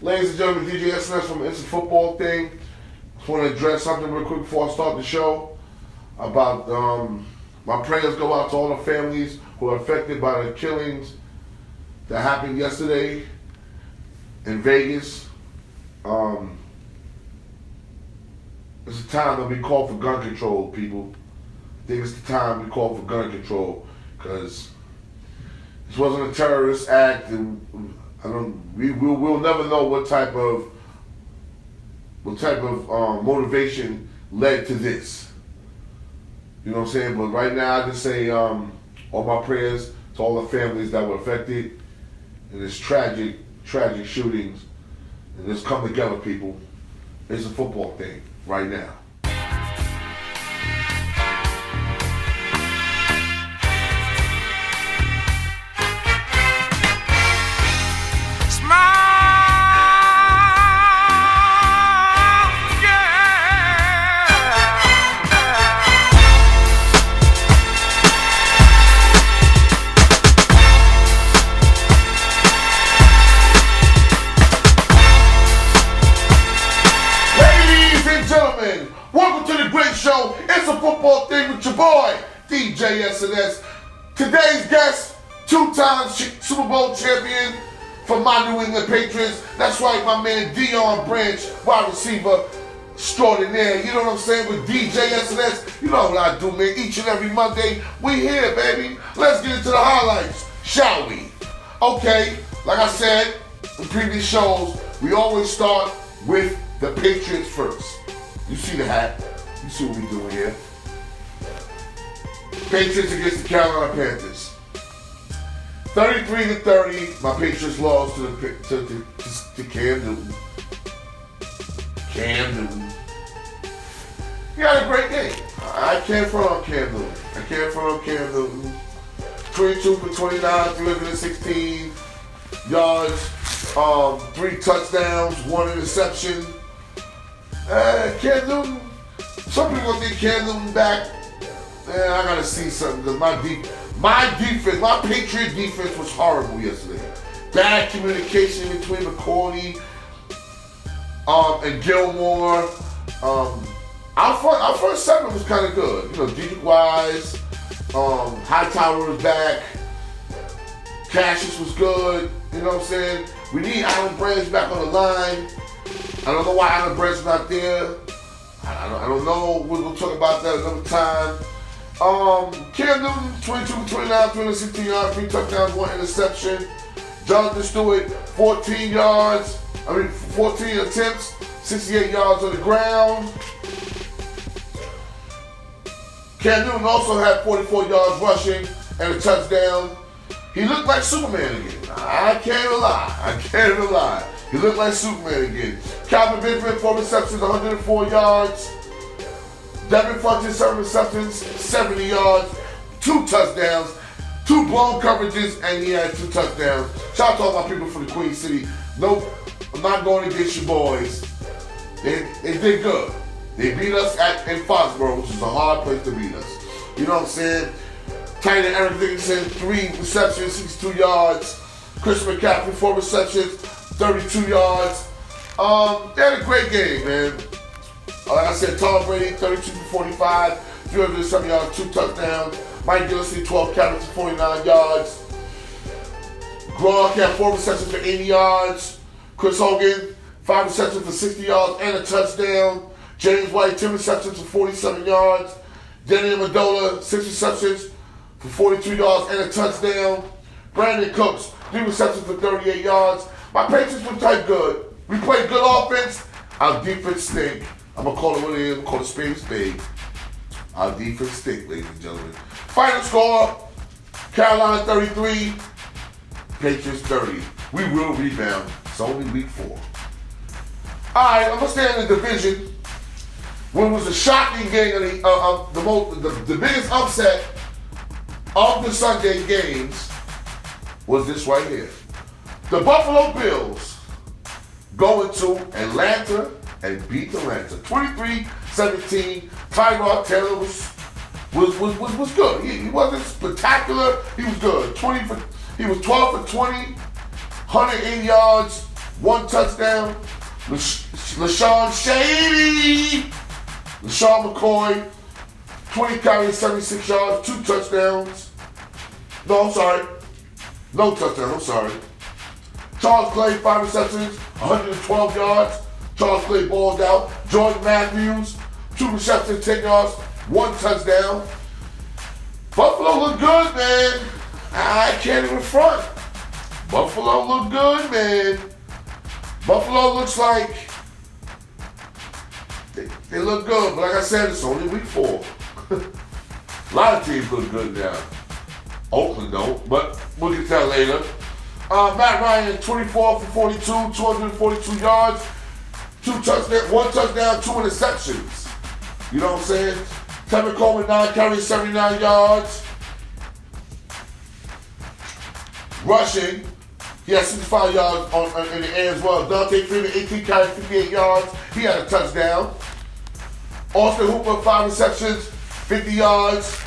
Ladies and gentlemen, DJ SNS from Issa Football Thing. Just want to address something real quick before I start the show about my prayers go out to all the families who are affected by the killings that happened yesterday in Vegas. It's a time that we call for gun control, people. I think it's the time we call for gun control, because this wasn't a terrorist act, and we'll never know what type of motivation led to this. You know what I'm saying? But right now, I just say all my prayers to all the families that were affected in this tragic shootings. And let's come together, people. It's a football thing right now. Welcome to the great show. It's a football thing with your boy, DJ SNS. Today's guest, two-time Super Bowl champion for my New England Patriots. That's right, my man Deion Branch, wide receiver extraordinaire. You know what I'm saying? With DJ SNS, you know what I do, man. Each and every Monday, we here, baby. Let's get into the highlights, shall we? Okay, like I said in previous shows, we always start with the Patriots first. You see the hat. You see what we doing here. Patriots against the Carolina Panthers. 33-30. My Patriots lost to Cam Newton. Cam Newton. He had a great game. I can't front on Cam Newton. 22 for 29, 316 yards, 3 touchdowns, 1 interception. Cam Newton, some people gonna think Cam Newton back. I gotta see something, because my Patriot defense was horrible yesterday. Bad communication between McCourty and Gilmore. Our first segment was kind of good. You know, Deacon Wise, Hightower was back, Cassius was good. You know what I'm saying? We need Alan Branch back on the line. I don't know why Alan Brandt's not there. I don't know. We're going to talk about that another time. Cam Newton, 22 for 29, 316 yards, 3 touchdowns, 1 interception. Jonathan Stewart, 14 attempts, 68 yards on the ground. Cam Newton also had 44 yards rushing and a touchdown. He looked like Superman again. I can't even lie. He looked like Superman again. Calvin Benjamin, 4 receptions, 104 yards. Devin Funches, 7 receptions, 70 yards, 2 touchdowns, 2 blown coverages, and he had 2 touchdowns. Shout out to all my people from the Queen City. Nope, I'm not going against your boys. They did good. They beat us in Foxborough, which is a hard place to beat us. You know what I'm saying? Tight end Eric Dickinson, 3 receptions, 62 yards. Chris McCaffrey, 4 receptions, 32 yards. They had a great game, man. Like I said, Tom Brady, 32 for 45, 307 yards, 2 touchdowns. Mike Gillespie, 12 carries for 49 yards. Gronk had 4 receptions for 80 yards. Chris Hogan, 5 receptions for 60 yards and a touchdown. James White, 10 receptions for 47 yards. Danny Amendola, 6 receptions for 42 yards and a touchdown. Brandon Cooks, 3 receptions for 38 yards. My Patriots were tight good. We played good offense. Our defense stink. I'm going to call it what it is. I'm going to call it spade a spade. Our defense stink, ladies and gentlemen. Final score, Carolina 33, Patriots 30. We will rebound. It's only week 4. All right, I'm going to stay in the division. What was a shocking game of the biggest upset of the Sunday games was this right here. The Buffalo Bills go into Atlanta and beat Atlanta 23-17. Tyrod Taylor was good. He wasn't spectacular. He was good. He was 12 for 20, 180 yards, 1 touchdown. LaShawn McCoy, 20 carries, 76 yards, 2 touchdowns. No, I'm sorry. No touchdown, I'm sorry. Charles Clay, 5 receptions, 112 yards. Charles Clay balled out. Jordan Matthews, 2 receptions, 10 yards, 1 touchdown. Buffalo look good, man. I can't even front. Buffalo look good, man. Buffalo looks like they look good, but like I said, it's only week 4. A lot of teams look good now. Oakland don't, but we'll get to that later. Matt Ryan, 24 for 42, 242 yards, 1 touchdown, 2 interceptions. You know what I'm saying? Tevin Coleman, 9 carries, 79 yards. Rushing, he had 65 yards in the air as well. Dante Freeman, 18 carries, 58 yards. He had a touchdown. Austin Hooper, 5 receptions, 50 yards.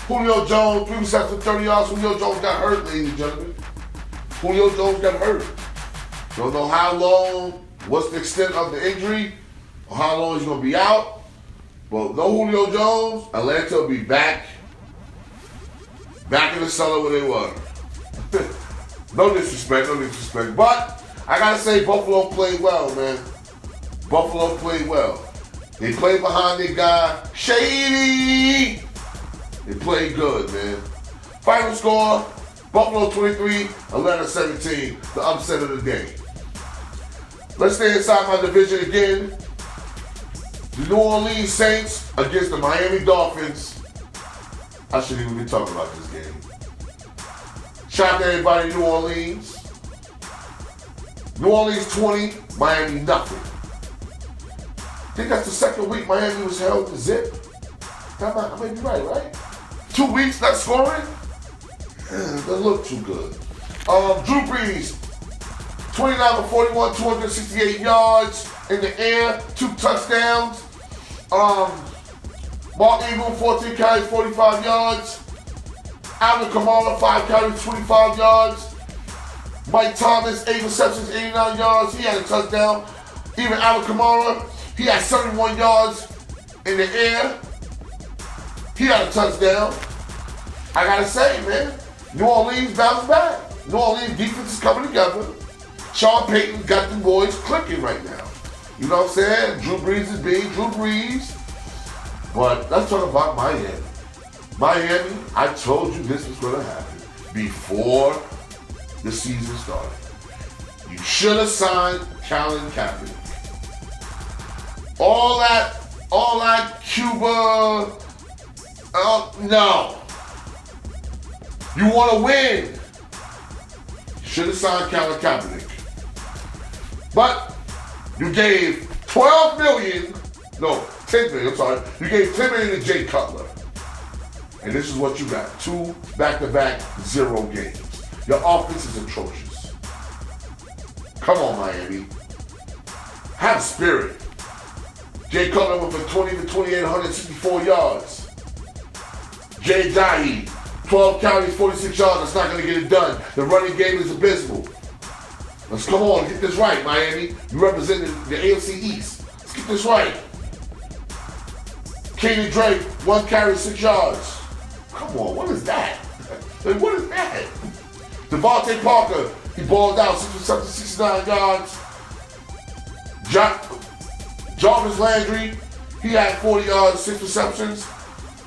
Julio Jones, 3 receptions, 30 yards. Julio Jones got hurt, ladies and gentlemen. Julio Jones got hurt. Don't know how long, what's the extent of the injury, or how long he's going to be out. But no Julio Jones, Atlanta will be back in the cellar where they were. No disrespect. But I got to say, Buffalo played well, man. Buffalo played well. They played behind their guy, Shady. They played good, man. Final score, Buffalo 23, Atlanta 17, the upset of the day. Let's stay inside my division again. The New Orleans Saints against the Miami Dolphins. I shouldn't even be talking about this game. Shout out to everybody in New Orleans. New Orleans 20, Miami nothing. I think that's the second week Miami was held to zip. I may be right? 2 weeks not scoring? Doesn't look too good. Drew Brees, 29 for 41, 268 yards in the air, 2 touchdowns. Mark Ingram, 14 carries, 45 yards. Alvin Kamara, 5 carries, 25 yards. Mike Thomas, 8 receptions, 89 yards. He had a touchdown. Even Alvin Kamara, he had 71 yards in the air. He had a touchdown. I gotta say, man, New Orleans bounced back. New Orleans defense is coming together. Sean Payton got the boys clicking right now. You know what I'm saying? Drew Brees is being Drew Brees. But let's talk about Miami. Miami, I told you this was going to happen before the season started. You should have signed Colin Kaepernick. All that Cuba, no. You want to win. You should have signed Colin Kaepernick. But you gave $10 million, I'm sorry. You gave $10 million to Jay Cutler. And this is what you got. 2 back-to-back 0 games. Your offense is atrocious. Come on, Miami. Have spirit. Jay Cutler went for 20 for 28, 164 yards. Jay Dahi, 12 carries, 46 yards. That's not going to get it done. The running game is abysmal. Let's come on, get this right, Miami. You represent the AFC East. Let's get this right. Kenny Drake, 1 carry, 6 yards. Come on, what is that? What is that? Devontae Parker, he balled out, 69 yards. Jarvis Landry, he had 40 yards, 6 receptions.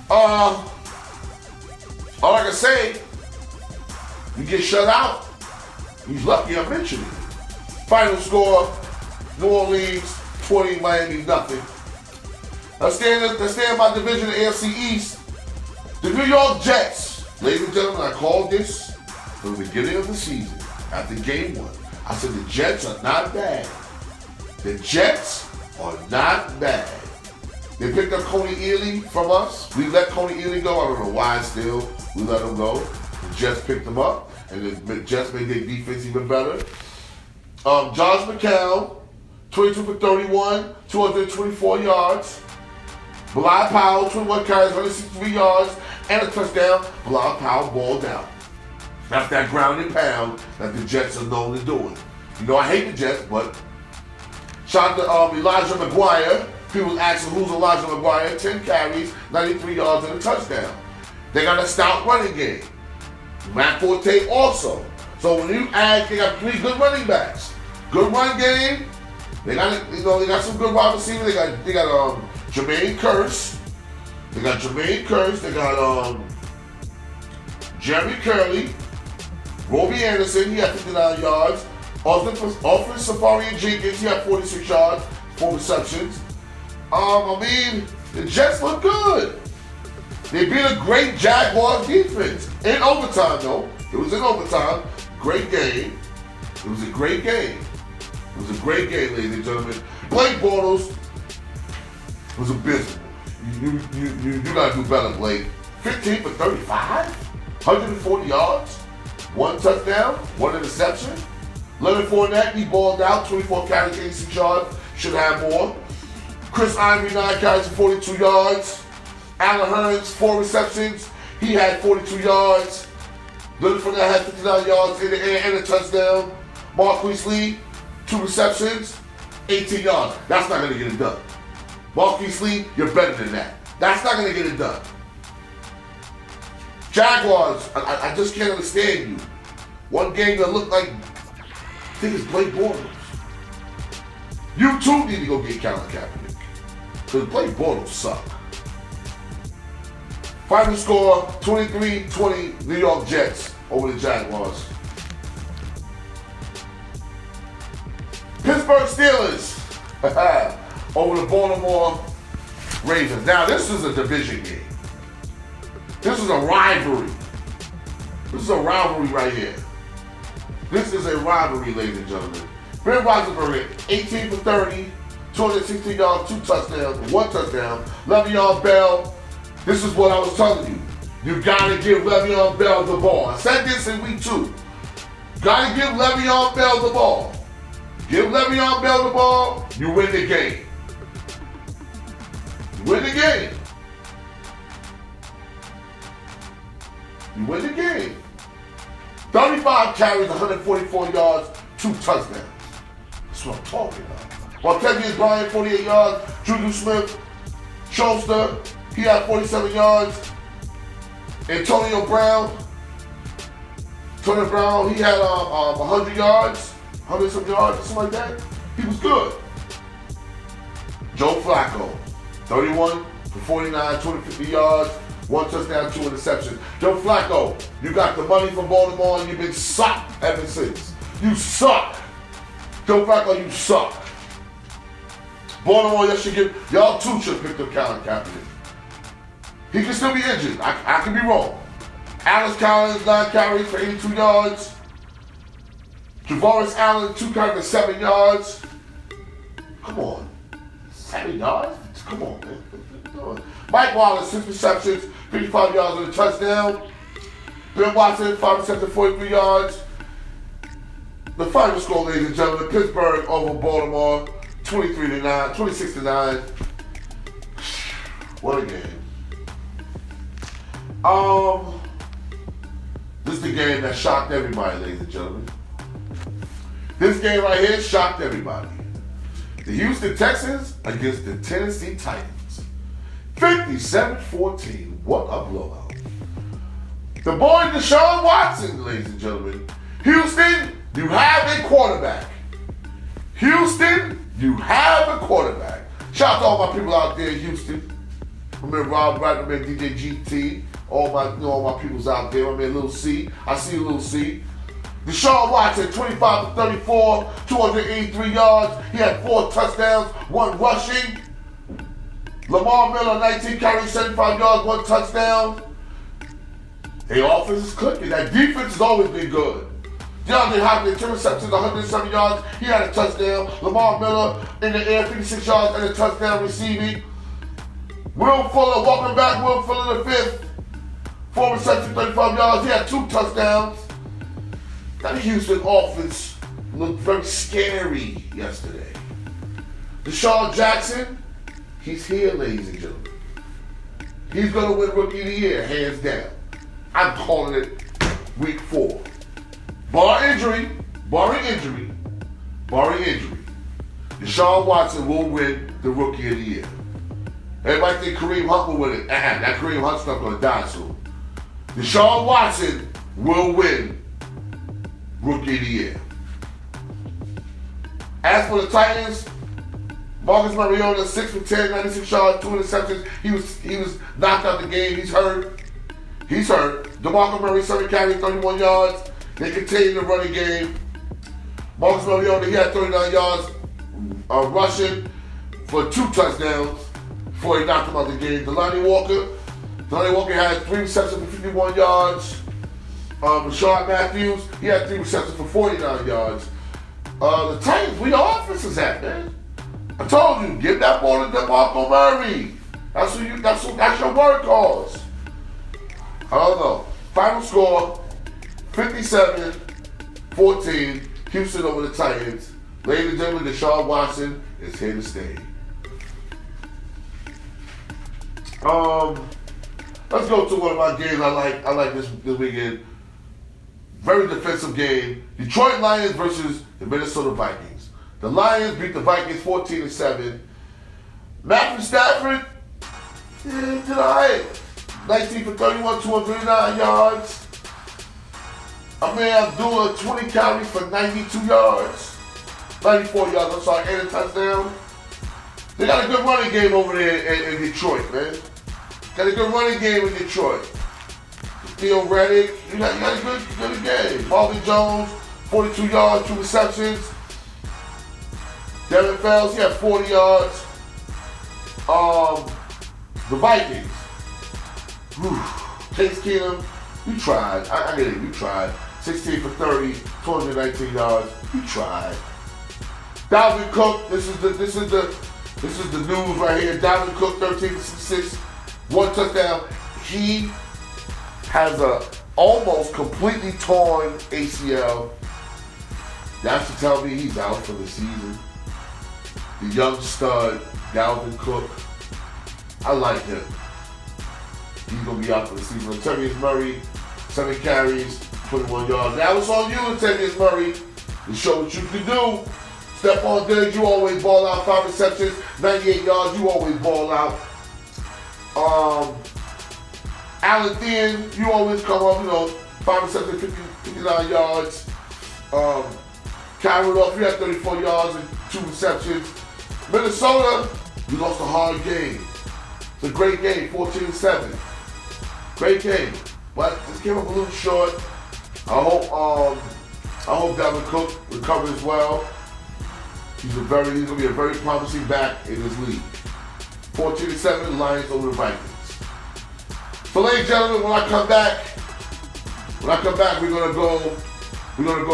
All I can say, you get shut out. He's lucky I mentioned it. Final score, New Orleans 20, Miami nothing. Let's stay in my division, the AFC East. The New York Jets. Ladies and gentlemen, I called this from the beginning of the season, after game 1. I said the Jets are not bad. The Jets are not bad. They picked up Coney Ealy from us. We let Coney Ealy go. I don't know why still we let him go. The Jets picked him up, and the Jets made their defense even better. Josh McCown, 22 for 31, 224 yards. Bilal Powell, 21 carries, 163 yards, and a touchdown. Bilal Powell balled out. That's that ground and pound that the Jets are known to doing. You know I hate the Jets, but shout out to Elijah McGuire. People asking who's Elijah McGuire. 10 carries, 93 yards, and a touchdown. They got a stout running game. Matt Forte also. So when you add, they got 3 good running backs. Good run game. They got they got some good wide receivers. They got Jermaine Kearse. They got Jeremy Curley, Roby Anderson. He had 59 yards. Offense Safari and Jenkins. He had 46 yards, 4 receptions. The Jets look good. They beat a great Jaguars defense. In overtime, though. It was in overtime. Great game. It was a great game. It was a great game, ladies and gentlemen. Blake Bortles was abysmal. You gotta do better, Blake. 15 for 35? 140 yards? 1 touchdown? 1 interception? Leonard Fournette, he balled out. 24 carries, 86 yards. Should have more. Chris Ivory, 9 carries and 42 yards. Alan Hearns, 4 receptions. He had 42 yards. Leonard Fournette had 59 yards in the air and a touchdown. Marquise Lee, 2 receptions, 18 yards. That's not going to get it done. Marquise Lee, you're better than that. That's not going to get it done. Jaguars, I just can't understand you. One game that looked like, I think it's Blake Bortles. You too need to go get Colin Kaepernick. Because Blake Bortles suck. Final score, 23-20 New York Jets over the Jaguars. Pittsburgh Steelers over the Baltimore Ravens. Now, this is a division game. This is a rivalry. This is a rivalry right here. This is a rivalry, ladies and gentlemen. Ben Roethlisberger, 18 for 30, 216 yards, 2 touchdowns, 1 touchdown. Le'Veon Bell, this is what I was telling you. You gotta give Le'Veon Bell the ball. I said this in week 2. Gotta give Le'Veon Bell the ball. Give Le'Veon Bell the ball, you win the game. You win the game. You win the game. 35 carries, 144 yards, 2 touchdowns. That's what I'm talking about. Martavius Bryant, 48 yards. Juju Smith-Schuster, he had 47 yards. Antonio Brown, he had 100 yards. 100-some yards, something like that. He was good. Joe Flacco, 31 for 49, 250 yards, 1 touchdown, 2 interceptions. Joe Flacco, you got the money from Baltimore and you've been sucked ever since. You suck. Joe Flacco, you suck. Baltimore, y'all too should have picked up Colin Kaepernick. He can still be injured. I can be wrong. Alex Collins, 9 carries for 82 yards. Javaris Allen, 2 carries for 7 yards. Come on. 7 yards? Come on, man. What are you doing? Mike Wallace, 6 receptions, 55 yards and a touchdown. Ben Watson, 5 receptions, 43 yards. The final score, ladies and gentlemen, Pittsburgh over Baltimore, 26-9. What a game. This is the game that shocked everybody, ladies and gentlemen. This game right here shocked everybody. The Houston Texans against the Tennessee Titans. 57-14. What a blowout. The boy Deshaun Watson, ladies and gentlemen. Houston, you have a quarterback. Houston, you have a quarterback. Shout out to all my people out there in Houston. My man Rob Wright, my man DJ GT, all my peoples out there. My man Lil C. I see you, Lil C. Deshaun Watson, 25 for 34, 283 yards. He had 4 touchdowns, 1 rushing. Lamar Miller, 19 carries, 75 yards, 1 touchdown. Their offense is clicking. That defense has always been good. DeAndre Hopkins, 2 receptions, 107 yards. He had a touchdown. Lamar Miller in the air, 56 yards and a touchdown receiving. Will Fuller, welcome back. Will Fuller, the 5th. 4 receptions, 35 yards. He had 2 touchdowns. That Houston offense looked very scary yesterday. Deshaun Jackson, he's here, ladies and gentlemen. He's going to win Rookie of the Year, hands down. I'm calling it week 4. Barring injury, barring injury, Deshaun Watson will win the Rookie of the Year. Everybody think Kareem Hunt will win it. That Kareem Hunt's not going to die soon. Deshaun Watson will win Rookie of the Year. As for the Titans, Marcus Mariota, 6 for 10, 96 yards, 2 interceptions. He was knocked out the game. He's hurt. DeMarco Murray, 7 carries, 31 yards. They continue to run the game. Marcus Mariota, he had 39 yards rushing for 2 touchdowns before he knocked him out the game. Delanie Walker had 3 receptions for 51 yards. Rashard Matthews, he had 3 receptions for 49 yards. The Titans, where your offense is at, man? I told you, give that ball to DeMarco Murray. That's your workhorse. I don't know. Final score, 57-14. Houston over the Titans. Ladies and gentlemen, Deshaun Watson is here to stay. Let's go to one of my games I like this weekend. Very defensive game. Detroit Lions versus the Minnesota Vikings. The Lions beat the Vikings 14-7. Matthew Stafford did all right. 19 for 31, 239 yards. Amir Abdullah, 20 carries for 92 yards. 94 yards, I'm sorry, and a touchdown. They got a good running game over there in Detroit, man. Got a good running game in Detroit. Theo Reddick, you got a good game. Marvin Jones, 42 yards, 2 receptions. Devin Fells, he had 40 yards. The Vikings. Case Keenum, you tried. I get it, you tried. 16 for 30, 219 yards. You tried. Dalvin Cook, this is the news right here. Dalvin Cook, 13 for 6, 1 touchdown. He has a almost completely torn ACL. That should tell me he's out for the season. The young stud, Dalvin Cook. I like him. He's going to be out for the season. Latavius Murray, 7 carries, 21 yards. Now it's on you, Latavius Murray, to show what you can do. Stephon Diggs, you always ball out. 5 receptions, 98 yards, you always ball out. Allen Thielen, you always come up, 5 receptions, 59 yards. Kyle Rudolph, you had 34 yards and 2 receptions. Minnesota, you lost a hard game. It's a great game, 14-7. Great game, but just came up a little short. I hope Dalvin Cook recovers well. He's going to be a very promising back in this league. 14-7, Lions over the Vikings. So, ladies and gentlemen, when I come back, we're gonna go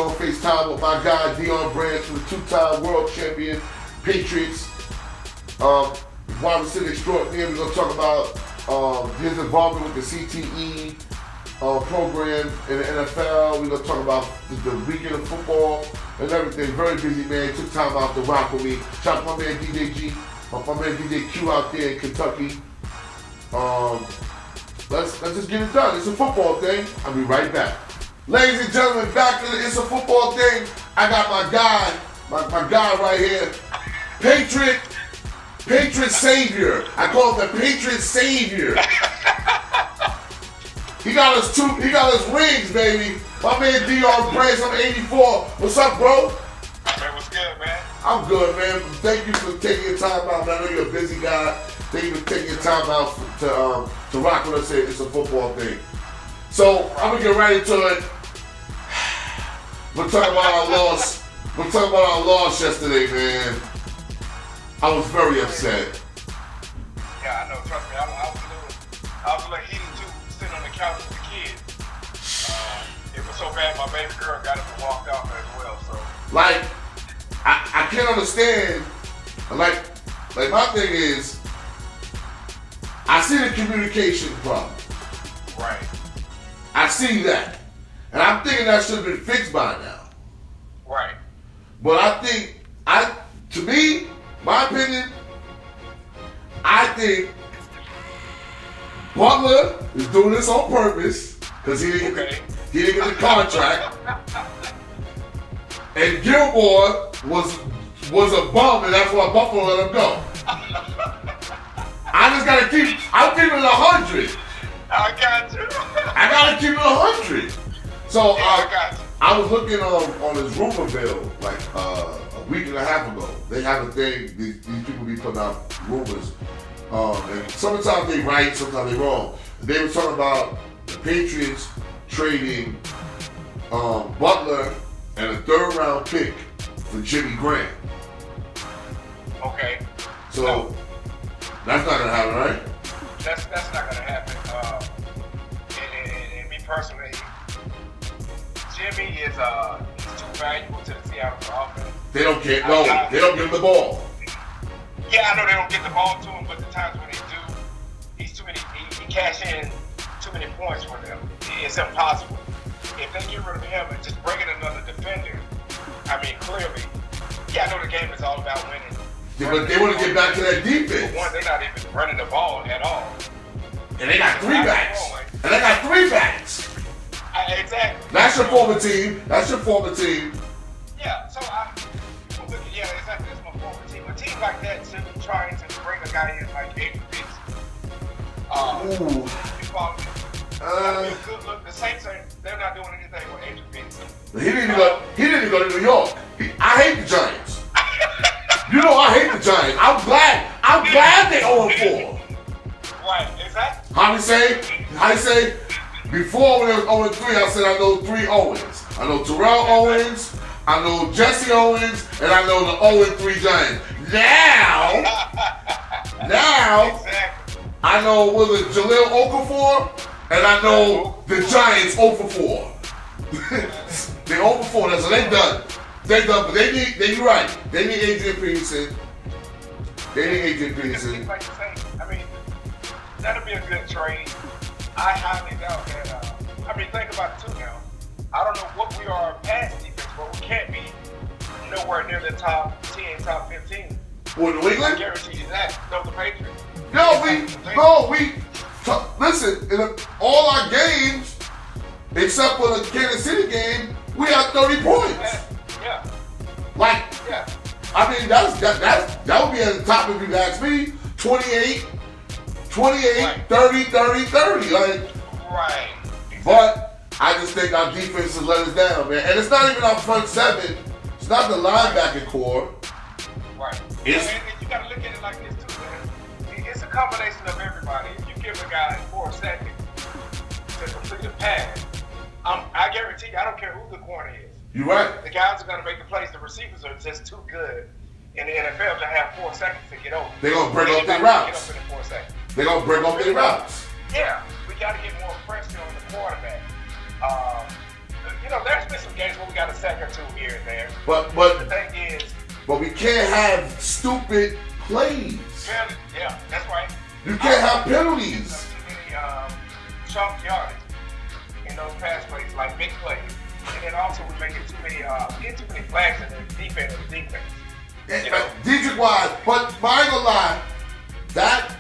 on FaceTime with my guy Deion Branch, the 2-time world champion Patriots. Wide receiver extraordinaire. We're gonna talk about his involvement with the CTE program in the NFL. We're gonna talk about the weekend of football and everything. Very busy man. Took time out to rock with me. Shout out to my man DJ G, my man DJ Q out there in Kentucky. Let's just get it done. It's a football thing. I'll be right back. Ladies and gentlemen, back to the It's a Football Thing. I got my guy right here. Patriot Savior. I call him the Patriot Savior. He got his rings, baby. My man Deion Branch, I'm 84. What's up, bro? Man, what's good, man? I'm good, man. Thank you for taking your time out, man. I know you're a busy guy. Thank you for taking your time out to rock with us here. It's a football thing. So I'm gonna get right into it. We're talking about our loss. We're talking about our loss yesterday, man. I was very upset. Yeah, I know. Trust me, I was a little heated too, sitting on the couch with the kids. It was so bad, my baby girl got up and walked out as well. So, like, I can't understand. Like my thing is, I see the communication problem. Right. I see that. And I'm thinking that should have been fixed by now. Right. But to me, my opinion, I think Butler is doing this on purpose because he didn't get the contract. And Gilmore was a bum, and that's why Buffalo let him go. I just gotta keep. I'm keeping it 100. I got you. I gotta keep it 100. So I got you. I was looking on his rumorville like a week and a half ago. They have a thing. These people be putting out rumors, and sometimes they right, sometimes they wrong. They were talking about the Patriots trading Butler and a 3rd round pick for Jimmy Graham. Okay. So that's not gonna happen, right? That's not gonna happen. And me personally, Jimmy is he's too valuable to the Seattle offense. They don't care. No, they don't give him the ball. Yeah, I know they don't get the ball to him, but the times when they do, he's too many. He cash in too many points for them. It's impossible. If they get rid of him and just bring in another defender, I mean, clearly, yeah, I know the game is all about winning. Yeah, but they want to get back to that defense. For one, they're not even running the ball at all. And they got 3 backs. And they got 3 backs. Exactly. That's your former team. That's your former team. Yeah, so yeah, exactly. That's my former team. A team like that should be trying to bring a guy in like Adrian Peterson. Ooh. Good look. The Saints they're not doing anything with Adrian Peterson. He didn't go to New York. I hate the Giants. You know I hate the Giants. I'm glad they 0-4. Right, exactly. How you say? Before when it was 0-3, I said I know 3 Owens. I know Terrell Owens, I know Jesse Owens, and I know the 0-3 Giants. Now, exactly. I know was it Jaleel Okafor, and I know the Giants 0-4. They're 0-4. That's what they done. They done, but you're right. They need Adrian Peterson. Like you say, I mean, that'll be a good trade. I highly doubt that. I mean, think about it too now. I don't know what we are past defense, but we can't be nowhere near the top 10, top 15. What, New England? I guarantee you that. No, the Patriots. Listen, in all our games, except for the Kansas City game, we had 30 points. Yeah. Yeah. I mean, that would be at the top if you ask me. 28, right. 30. Like, right. Exactly. But I just think our defense has let us down, man. And it's not even our front 7. It's not the linebacker core. Right. And you got to look at it like this too, man. It's a combination of everybody. If you give a guy 4 seconds to complete a pass, I guarantee you, I don't care who the corner is. You're right. The guys are going to make the plays. The receivers are just too good in the NFL to have 4 seconds to get over. They're going to break up their routes. They're going to break up their routes. Yeah. We got to get more pressure on the quarterback. There's been some games where we got a sack or 2 here and there. But the thing is, but we can't have stupid plays. Yeah, that's right. You can't have penalties. Too many chunk yardage in those pass plays, like big plays. And then also we're making too many flags in the defense. Dietrich wise, but I ain't gonna lie, that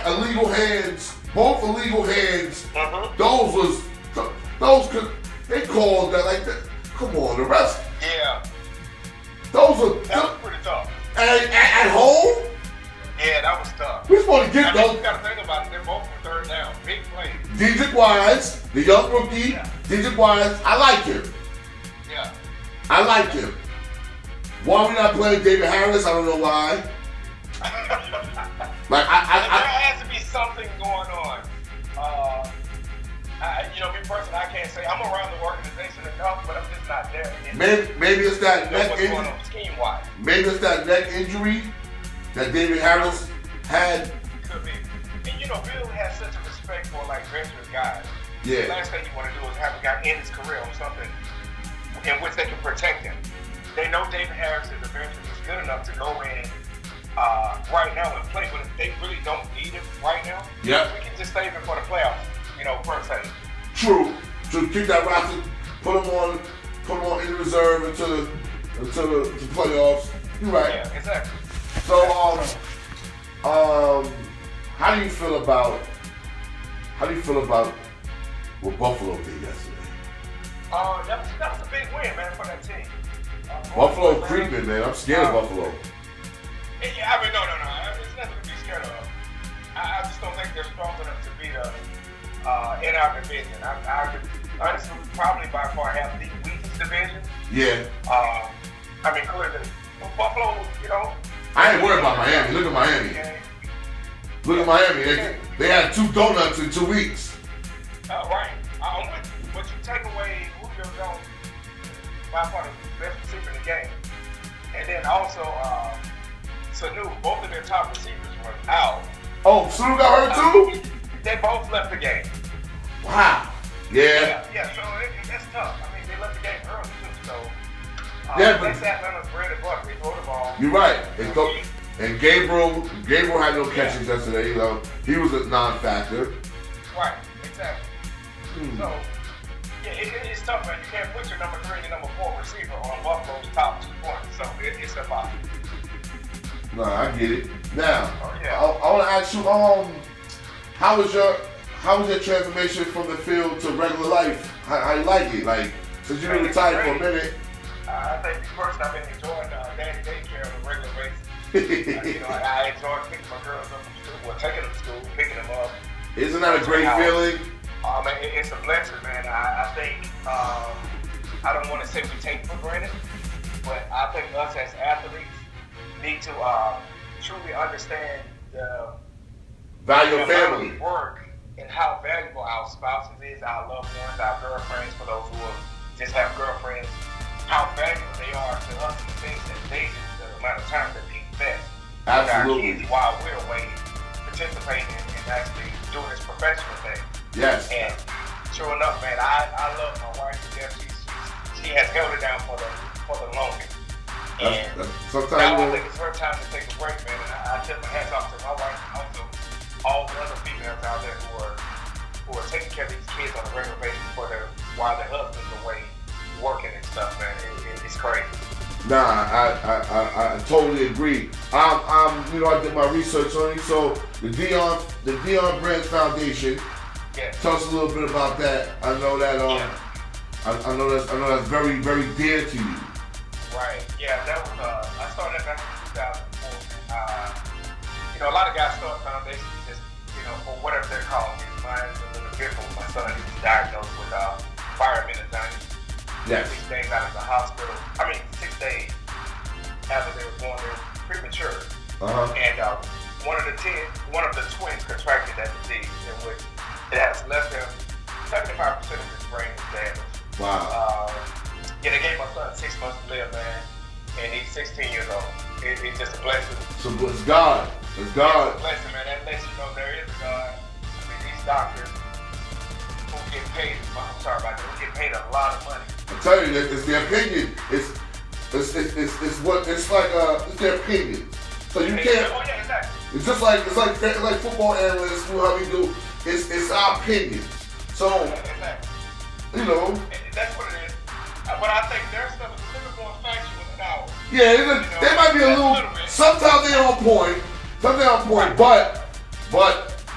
illegal hands, both illegal hands, they called that like that. Come on, the rest. Yeah. That was pretty tough. At home? Yeah, that was tough. We're supposed to get those. You gotta think about it, they're both for 3rd down. Big plays. Dietrich Wise, the young rookie, Dietrich Wise, I like him. Yeah. I like him. Why we not playing David Harris? I don't know why. There has to be something going on. Me personally, I can't say I'm around the organization enough, but I'm just not there. Maybe it's that neck injury. Going on scheme-wise. Maybe it's that neck injury that David Harris had. Could be. And Bill has such a respect for veteran guys. Yeah. The last thing you want to do is have a guy end his career on something in which they can protect him. They know David Harris is a veteran who's good enough to go in right now and play, but if they really don't need him right now, we can just save him for the playoffs, per se. True. Keep that roster, put him on in reserve until the playoffs. You're right. Yeah, exactly. So how do you feel about what Buffalo did yesterday? That was a big win, man, for that team. Buffalo creeping, man. I'm scared of Buffalo. Yeah, I mean, no. It's nothing to be scared of. I just don't think they're strong enough to beat us in our division. I honestly probably by far have the weakest division. Yeah. I mean, clearly, Buffalo, you know. I ain't worried about Miami. Look at Miami. Look at Miami. They had 2 donuts in 2 weeks. Right. I'm with you. But you take away Julio Jones, by far the best receiver in the game. And then also, Sanu, both of their top receivers were out. Oh, Sanu got hurt too? They both left the game. Wow. Yeah. Yeah, so that's tough. I mean, they left the game early too, so. Yeah, but that's Atlanta's bread and butter. They throw the ball. You're right. And Gabriel had no catches yesterday. You know, he was a non-factor. Right, exactly. So, yeah, it's tough, man. You can't put your number 3 and your number 4 receiver on Buffalo's top 2 points. So it's impossible. No, I get it. Now, yeah. I want to ask you, how was your transformation from the field to regular life? How you like it? Like, since you've been retired for a minute. I think first I've been enjoying daddy daycare on a regular basis. I enjoy picking my girls up from school, taking them to school, picking them up. Isn't that a great feeling? Man, it's a blessing, man. I think I don't want to say we take for granted, but I think us as athletes need to truly understand the value of family work and how valuable our spouses is, our loved ones, our girlfriends, for those who just have girlfriends, how valuable they are to us and the things that they do, the amount of time that they invest with our kids while we're away participating and actually doing this professional thing. Yes. And sure enough, man, I love my wife to death. She has held it down for the longest. And now I think it's her time to take a break, man. And I tip my hats off to my wife and also all the other females out there who are taking care of these kids on a regular basis while their husbands are away working and stuff, man. It's crazy. Nah, I totally agree. I did my research on it. So the Deion Brands Foundation. Yeah. Tell us a little bit about that. I know that I know that's very, very dear to you. Right. Yeah, that was I started back in 2004. A lot of guys start foundations just, for whatever they're called. Mine's a little different. My son is diagnosed with fire meningitis. Yes. 6 days out of the hospital. 6 days after they were born, they were premature. And one of the twins contracted that disease, in which it has less than 75% of his brain is damaged. Wow. They gave my son 6 months to live, man, and he's 16 years old. It's just a blessing. So it's God. It's God. It's a blessing, man. That lets you know there is a God. These doctors who get paid, who get paid a lot of money. I tell you, it's their opinion. It's their opinion. So you can't. Oh yeah, exactly. It's just like football analysts who how we do. It's our opinion. So exactly. That's what it is. But I think their stuff is a little more factual than ours. Yeah, they might be a little. Sometimes they're on point. But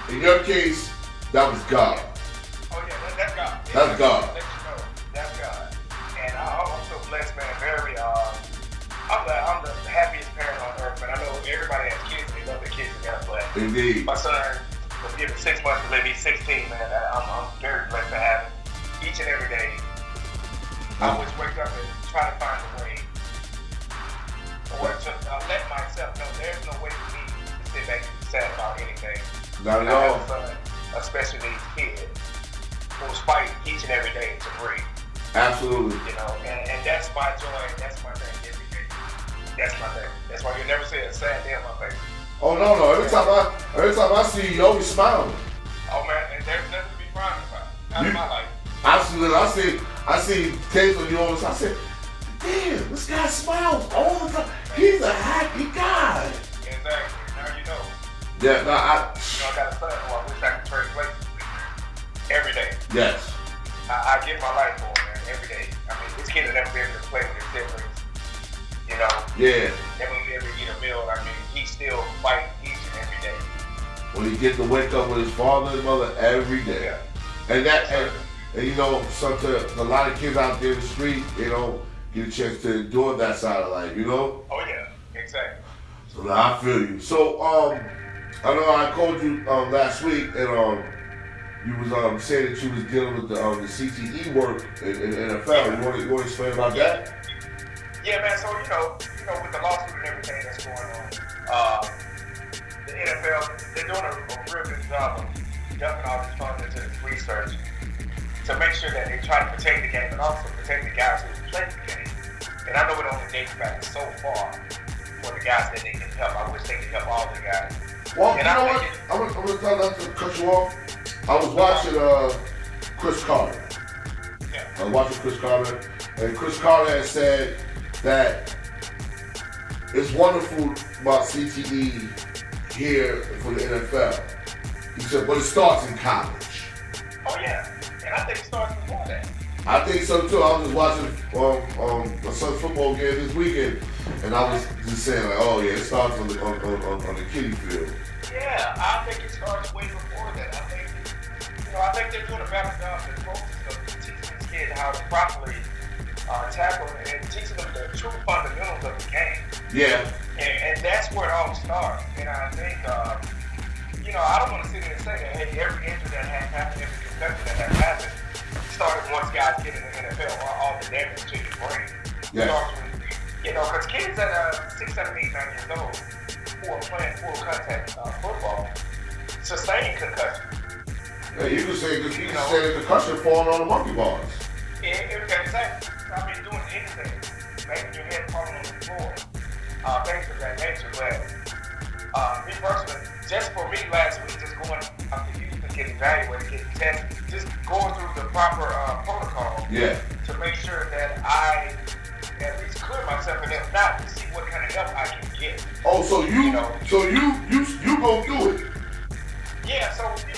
in your case, that was God. Oh yeah, that's God. That's God. That's God. And I'm so blessed, man. I'm the happiest parent on earth, man. I know everybody has kids and they love their kids together, but indeed, my son was given 6 months to live. He's 16, man. I'm very blessed to have him each and every day. I always wake up and try to find a way or to let myself know there's no way for me to sit back and be sad about anything. Not at all. Especially these kids who's fighting each and every day to breathe. Absolutely. And that's my joy. That's my thing every day. That's my thing. That's why you never see a sad day on my face. Oh no. Every time I see you, you always smiling. Oh man, and there's nothing to be proud about. That's my life. Absolutely. I see things on you all the time. I said, damn, this guy smiles all the time. He's a happy guy. Exactly. Now you know. Yeah, no, I got a son who I wish I could trade places with every day. Yes. I give my life for him, man, every day. This kid will never be able to play with his siblings. Yeah. Never be able to eat a meal. He still fights each and every day. Well, he gets to wake up with his father and mother every day. Yeah. And sometimes a lot of kids out there in the street, get a chance to endure that side of life, you know? Oh yeah, exactly. So now I feel you. So I know I called you last week, and you was saying that you was dealing with the CTE work in NFL. You want to explain about that? Yeah, man. So you know, with the lawsuit and everything that's going on, the NFL, they're doing a real good job of dumping all this funds into this research to make sure that they try to protect the game and also protect the guys who play the game. And I know it only dates back so far for the guys that they can help. I wish they could help all the guys. Well, and you know what? I'm gonna tell not to cut you off. I was watching Chris Carter. Yeah. I was watching Chris Carter, and Chris Carter had said that it's wonderful about CTE here for the NFL. He said, but it starts in college. Oh yeah, and I think it starts before that. I think so too. I was just watching my son's football game this weekend, and I was just saying like, oh yeah, it starts on the kiddie field. Yeah, I think it starts way before that. I think they're doing a better job than most of teaching these kids how to properly tackle and teaching them the true fundamentals of the game. Yeah. And that's where it all starts. And I think, I don't want to sit here and say that, hey, every injury that has happened, every concussion that has happened, started once guys get in the NFL, all the damage to your brain. Yeah. Starts with, because kids that are 6, 7, 8, 9 years old who are playing full contact football sustain concussion. Yeah, you can say the concussion falling on the monkey bars. Exactly. I mean, doing anything, making your head falling on the floor, things of that nature. But me personally, just for me last week, just going out to Houston, getting evaluated, getting tested, just going through the proper protocol to make sure that I at least clear myself, and if not, to see what kind of help I can get. Oh, so you go through it. Yeah, so they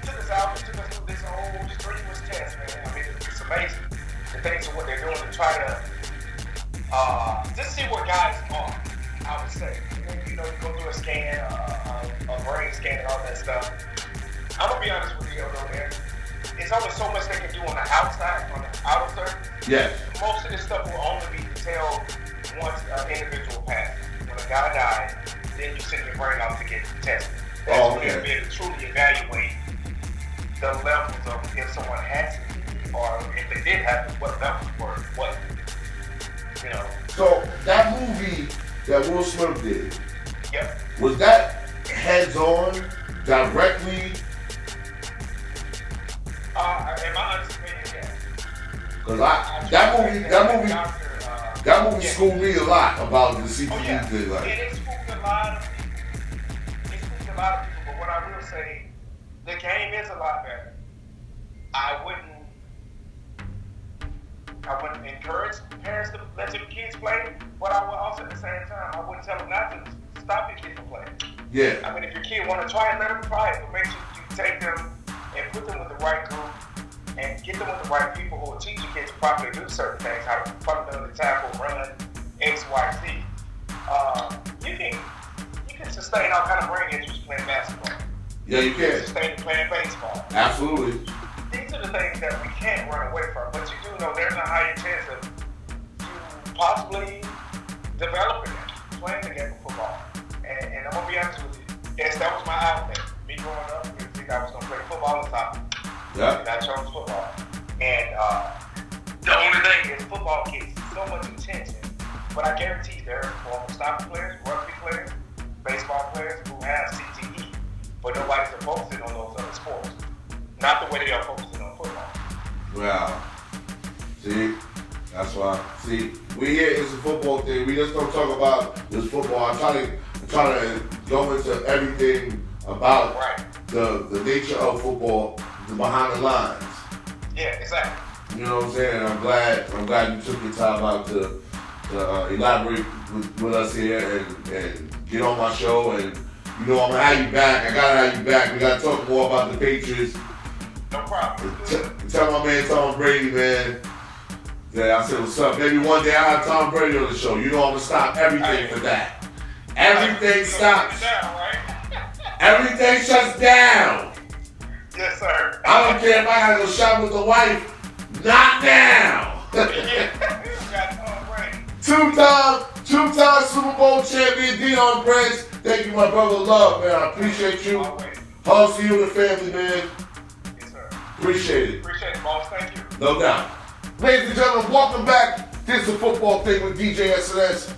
took us out, they took us through this whole strenuous test, man. I mean, it's amazing the things of what they're doing to try to just see what guys are, I would say. You go through a scan, a brain scan and all that stuff. I'm gonna be honest with you, though, man. It's only so much they can do on the outside, on the outer surface. Yeah. Most of this stuff will only be detailed once an individual passes. When a guy dies, then you send your brain out to get tested. That's when you'll be able to truly evaluate the levels of if someone has it, or if they did have it, what levels were, what. So that movie that Will Smith did, Yep. was that hands-on, directly? In my understanding, yeah. Because that movie schooled me a lot about the CTE thing. Like. It spooked a lot of people. It spooked a lot of people, but what I will say, the game is a lot better. I wouldn't encourage parents to let their kids play, but I would also at the same time, I wouldn't tell them not to stop your kid from playing. Yeah. I mean, if your kid want to try it, let them try it, but make sure you take them and put them with the right group and get them with the right people who will teach your kids to properly do certain things, how to fundamentally tackle, run, X, Y, Z. You can sustain all kind of brain injuries playing basketball. Yeah, you can. Sustain playing baseball. Absolutely. These are the things that we can't run away from, but you do know there's a higher chance of you possibly developing it, playing the game of football. And I'm gonna be honest with you, yes, that was my outlet. Me growing up, I didn't think I was gonna play football or soccer. Yeah. And I chose football. And the only thing is football gets so much attention, but I guarantee there are former soccer players, rugby players, baseball players who have CTE, but nobody's focusing on those other sports. Not the way they are focusing on football. Wow. See, that's why. See, we here, it's a football thing. We just don't talk about this football. I try to go into everything about the nature of football, the behind the lines. Yeah, exactly. You know what I'm saying? I'm glad you took your time out to elaborate with us here and get on my show. And I'm gonna have you back. I gotta have you back. We gotta talk more about the Patriots. No problem. Tell my man Tom Brady, man, that I said what's up. Maybe one day I'll have Tom Brady on the show. I'm gonna stop everything for that. Everything stops. Everything shuts down. Yes, sir. I don't care if I gotta go shop with the wife. Not now. Yeah. Two-time Super Bowl champion, Deion Branch. Thank you, my brother. Love, man. I appreciate you. Hugs to you and the family, man. Yes, sir. Appreciate it. Appreciate it, boss. Thank you. No doubt. Ladies and gentlemen, welcome back. This is a football thing with DJ SNS.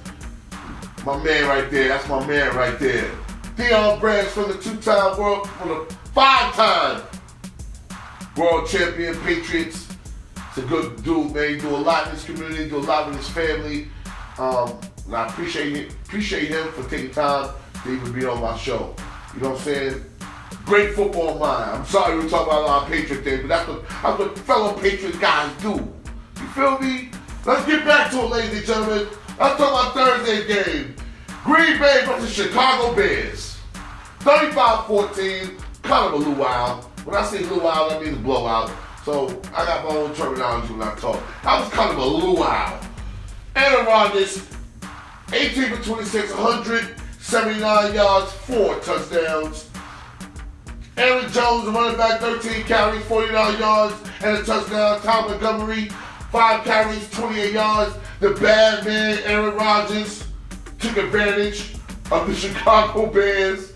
My man right there. That's my man right there. Deion Branch from the five-time world champion Patriots. It's a good dude, man. He do a lot in his community, do a lot with his family. And I appreciate him for taking time to even be on my show. You know what I'm saying? Great football mind. I'm sorry we're talking about our Patriot thing, but that's what fellow Patriot guys do. You feel me? Let's get back to it, ladies and gentlemen. Let's talk about Thursday game. Green Bay versus Chicago Bears. 35-14, kind of a luau. When I say luau, that means blowout. So I got my own terminology when I talk. That was kind of a luau. Aaron Rodgers, 18 for 26, 179 yards, 4 touchdowns. Aaron Jones, the running back, 13 carries, 49 yards, and a touchdown. Tom Montgomery, 5 carries, 28 yards. The bad man, Aaron Rodgers, took advantage of the Chicago Bears.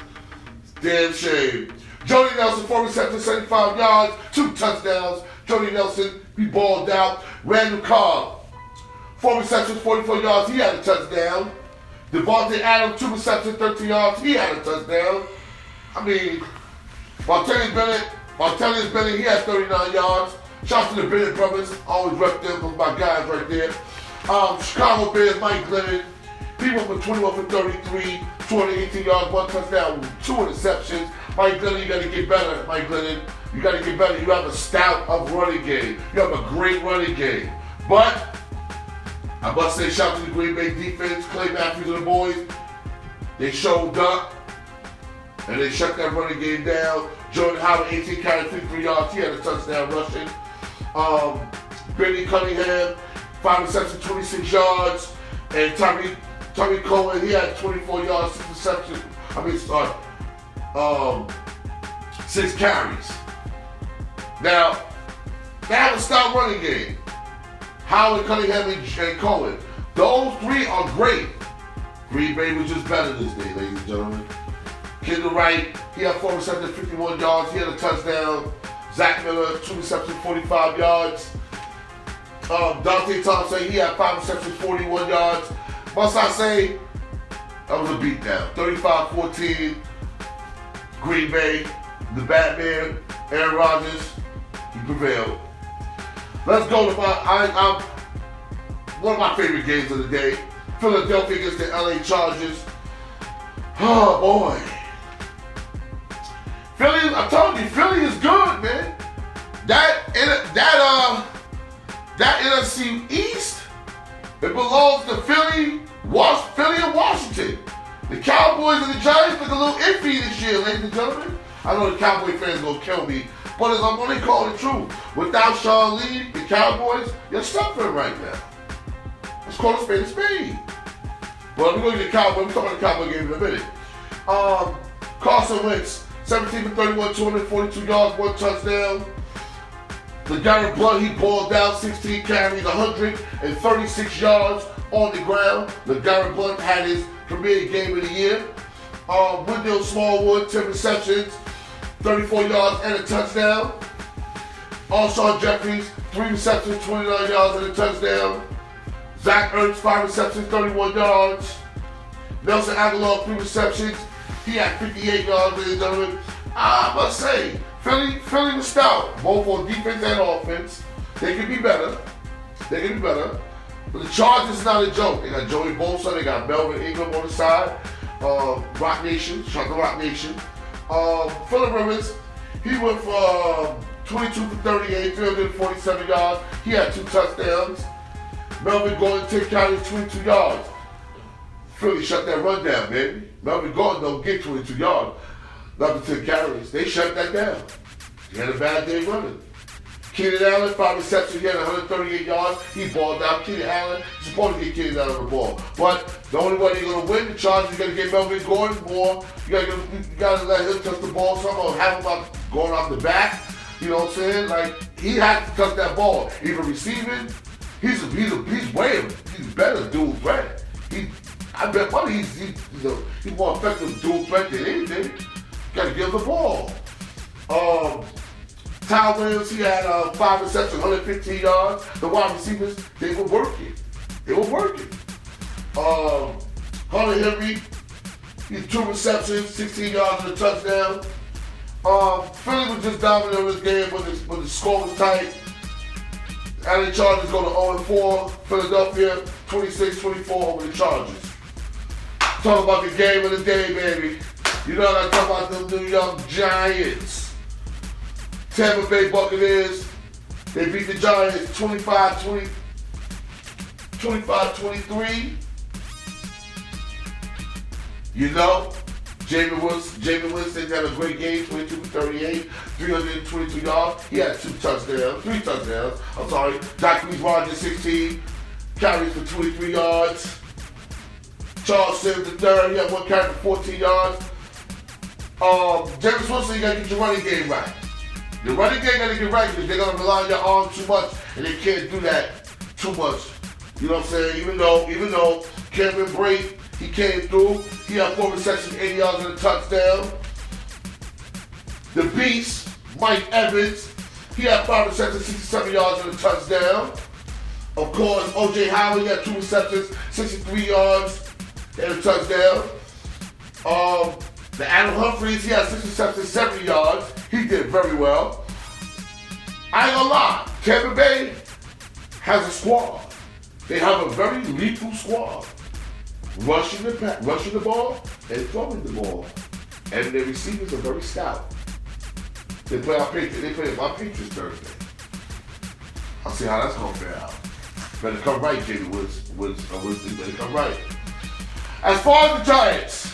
Damn shame. Jody Nelson, 4 receptions, 75 yards, 2 touchdowns. Jody Nelson, he balled out. Randall Cobb, 4 receptions, 44 yards, he had a touchdown. Devontae Adams, 2 receptions, 13 yards, he had a touchdown. I mean, Martellus Bennett, he had 39 yards. Shout out to the Bennett brothers, always rep them, those my guys right there. Chicago Bears, Mike Glennon, he went for 21 for 33, 218 yards, 1 touchdown, 2 interceptions. Mike Glennon, you got to get better. Mike Glennon, you got to get better. You have a stout of running game. You have a great running game. But I must say, shout out to the Green Bay defense, Clay Matthews and the boys. They showed up and they shut that running game down. Jordan Howard, 18 carries, 53 yards. He had a touchdown rushing. Benny Cunningham, 5 receptions, 26 yards. And Tommy Cohen, he had 24 yards, 6 receptions. 6 carries. Now, they have a stout running game. Howard, Cunningham, and Cohen. Those 3 are great. Green Bay was just better this day, ladies and gentlemen. Kendall Wright, he had 4 receptions, 51 yards. He had a touchdown. Zach Miller, 2 receptions, 45 yards. Dante Thompson, he had 5 receptions, 41 yards. Must I say, that was a beatdown. 35-14, Green Bay, the Batman, Aaron Rodgers, he prevailed. Let's go to one of my favorite games of the day. Philadelphia against the LA Chargers. Oh boy. Philly, I told you, Philly is good, man. That NFC East, it belongs to Philly and Washington. The Cowboys and the Giants look a little iffy this year, ladies and gentlemen. I know the Cowboy fans gonna kill me, but as I'm gonna call the truth, without Sean Lee, the Cowboys, you're suffering right now. Let's call a spade. Well, we're going to the Cowboys. We're talking about the Cowboy game in a minute. Carson Wentz, 17 for 31, 242 yards, 1 touchdown. LeGarrette Blount, he balled out, 16 carries, 136 yards on the ground. LeGarrette Blount had his premier game of the year. Wendell Smallwood, 10 receptions, 34 yards and a touchdown. Alshon Jeffries, 3 receptions, 29 yards and a touchdown. Zach Ertz, 5 receptions, 31 yards. Nelson Aguilar, 3 receptions. He had 58 yards, ladies and gentlemen. I must say, Philly was stout, both on defense and offense. They can be better. But the Chargers is not a joke. They got Joey Bosa, they got Melvin Ingram on the side. Rock Nation, shout out to Rock Nation. Phillip Rivers, he went for 22 for 38, 347 yards. He had 2 touchdowns. Melvin Gordon, 10 carries, 22 yards. Philly shut that run down, baby. Melvin Gordon don't get 22 yards. Not 10 carries. They shut that down. He had a bad day running. Keenan Allen, 5 receptions, he had 138 yards. He balled out. Keenan Allen, he's supposed to get Keenan Allen the ball. But the only way you're going to win the Chargers, you got to get Melvin Gordon more. You got to let him touch the ball. Somehow have him out going off the back. You know what I'm saying? Like, he had to touch that ball. Even receiving, he's way he's better dual threat. I bet money he's more effective dual threat than anything. Got to give him the ball. Ty Williams, he had 5 receptions, 115 yards. The wide receivers, they were working. Hunter Henry, he's 2 receptions, 16 yards and a touchdown. Philly was just dominant in this game when the score was tight. LA Chargers go to 0-4. Philadelphia 26-24 over the Chargers. Talk about the game of the day, baby. You know what I'm talking about, the New York Giants. Tampa Bay Buccaneers, they beat the Giants 25-23. You know, Jameis Winston had a great game, 22-38, 322 yards. He had 3 touchdowns. I'm sorry. Jacqueline Rogers, 16 carries for 23 yards. Charles Sims III, he had 1 carry for 14 yards. Jameis Winston, you gotta get your running game right. Your running game gotta get right because they're gonna rely on your arm too much, and they can't do that too much. You know what I'm saying? Even though Kevin Brate, he came through. He had 4 receptions, 80 yards and a touchdown. The Beast, Mike Evans, he had 5 receptions, 67 yards and a touchdown. Of course, O.J. Howard, he had 2 receptions, 63 yards and a touchdown. The Adam Humphries, he had 6 receptions, 70 yards. He did very well. I ain't gonna lie, Tampa Bay has a squad. They have a very lethal squad. Rushing the ball and throwing the ball. And their receivers are very stout. They play our Patriots. They play my Patriots Thursday. I'll see how that's gonna fare out. Better come right, Jamie Woods. Better come right. As far as the Giants,